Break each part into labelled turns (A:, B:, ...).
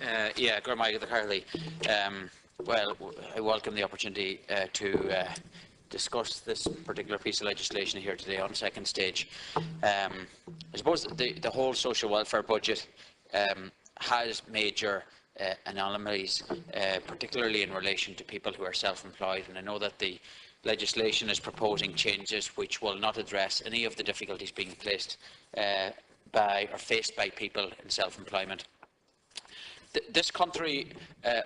A: Yeah, Gormai Carly. Well, I welcome the opportunity to discuss this particular piece of legislation here today on second stage. I suppose the whole social welfare budget has major anomalies, particularly in relation to people who are self-employed, and I know that the legislation is proposing changes which will not address any of the difficulties being faced by people in self-employment. This country,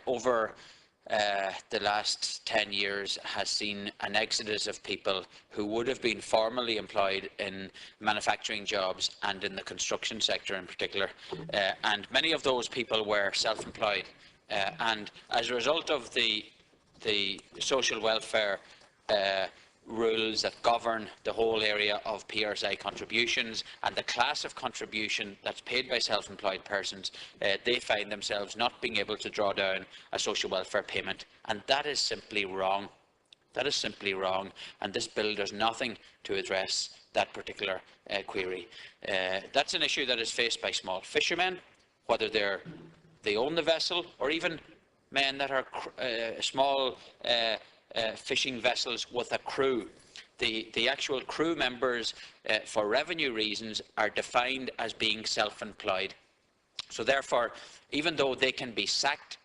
A: over the last 10 years, has seen an exodus of people who would have been formerly employed in manufacturing jobs and in the construction sector in particular. And many of those people were self-employed. And as a result of the social welfare rules that govern the whole area of PRSI contributions and the class of contribution that's paid by self-employed persons, they find themselves not being able to draw down a social welfare payment, and that is simply wrong. That is simply wrong, and this bill does nothing to address that particular query. That's an issue that is faced by small fishermen, whether they own the vessel, or even men that are small fishing vessels with a crew. The actual crew members, for revenue reasons, are defined as being self-employed. So therefore, even though they can be sacked,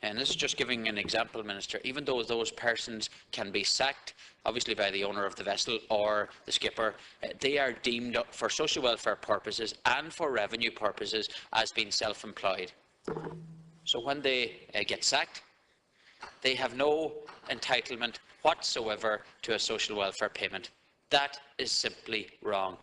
A: and this is just giving an example, Minister, even though those persons can be sacked, obviously by the owner of the vessel or the skipper, they are deemed for social welfare purposes and for revenue purposes as being self-employed. So when they get sacked, they have no entitlement whatsoever to a social welfare payment. That is simply wrong.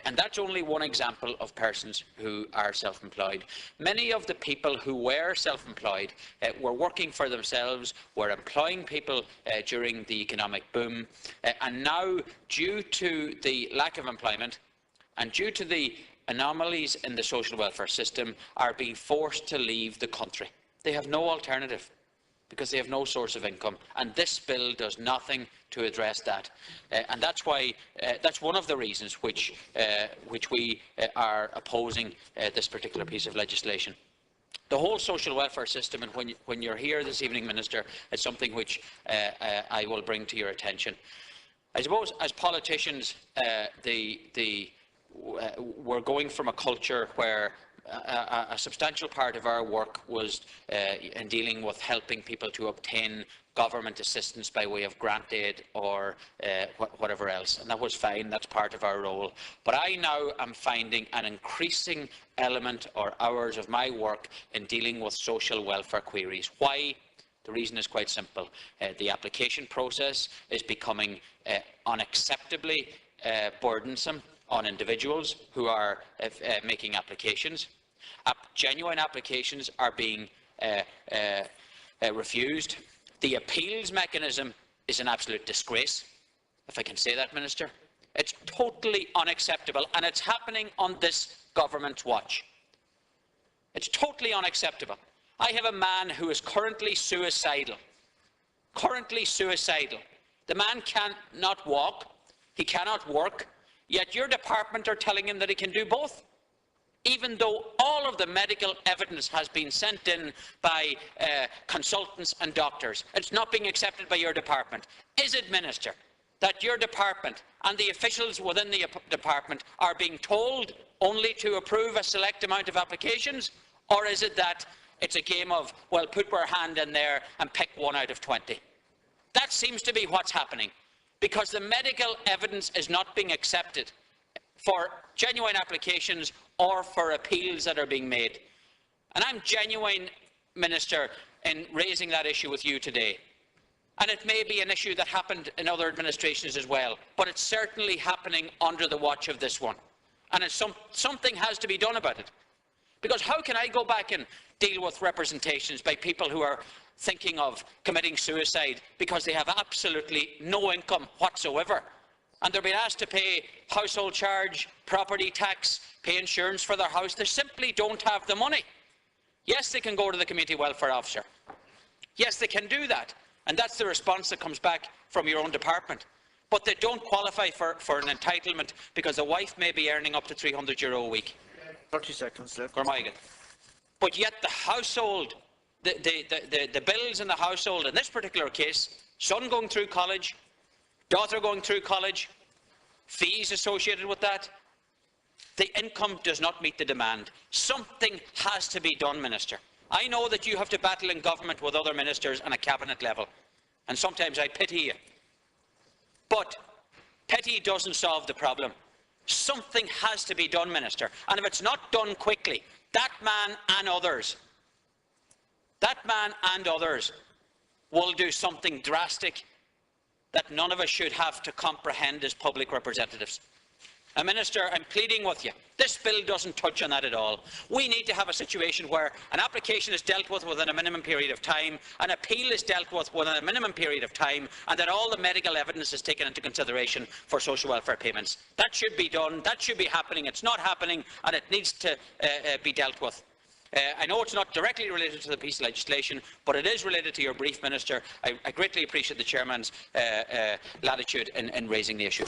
A: And that's only one example of persons who are self-employed. Many of the people who were self-employed were working for themselves, were employing people during the economic boom, and now, due to the lack of employment and due to the anomalies in the social welfare system, are being forced to leave the country. They have no alternative, because they have no source of income, and this bill does nothing to address that. And that's why, that's one of the reasons which we are opposing this particular piece of legislation. The whole social welfare system, and when you're here this evening, Minister, is something which I will bring to your attention. I suppose as politicians, we're going from a culture where a substantial part of our work was in dealing with helping people to obtain government assistance by way of grant aid or whatever else, and that was fine, that's part of our role. But I now am finding an increasing element or hours of my work in dealing with social welfare queries. Why? The reason is quite simple. The application process is becoming unacceptably burdensome on individuals who are making applications. Genuine applications are being refused. The appeals mechanism is an absolute disgrace, if I can say that, Minister. It's totally unacceptable, and it's happening on this government's watch. It's totally unacceptable. I have a man who is currently suicidal. Currently suicidal. The man cannot walk, he cannot work, yet your department are telling him that he can do both, even though all of the medical evidence has been sent in by consultants and doctors. It's not being accepted by your department. Is it, Minister, that your department and the officials within the department are being told only to approve a select amount of applications? Or is it that it's a game of, well, put our hand in there and pick 1 out of 20? That seems to be what's happening, because the medical evidence is not being accepted for genuine applications or for appeals that are being made. And I'm genuine, Minister, in raising that issue with you today. And it may be an issue that happened in other administrations as well, but it's certainly happening under the watch of this one. And something has to be done about it. Because how can I go back and deal with representations by people who are thinking of committing suicide because they have absolutely no income whatsoever, and they're being asked to pay household charge, property tax, pay insurance for their house? They simply don't have the money. Yes, they can go to the community welfare officer. Yes, they can do that, and that's the response that comes back from your own department. But they don't qualify for an entitlement because the wife may be earning up to €300 a week.
B: 30 seconds left.
A: But yet the household, the bills in the household, in this particular case, son going through college, daughter going through college, fees associated with that, the income does not meet the demand. Something has to be done, Minister. I know that you have to battle in government with other ministers and at cabinet level, and sometimes I pity you. But pity doesn't solve the problem. Something has to be done, Minister, and if it's not done quickly, that man and others will do something drastic that none of us should have to comprehend as public representatives. And Minister, I'm pleading with you. This bill doesn't touch on that at all. We need to have a situation where an application is dealt with within a minimum period of time, an appeal is dealt with within a minimum period of time, and that all the medical evidence is taken into consideration for social welfare payments. That should be done. That should be happening. It's not happening, and it needs to be dealt with. I know it's not directly related to the piece of legislation, but it is related to your brief, Minister. I greatly appreciate the Chairman's latitude in raising the issue.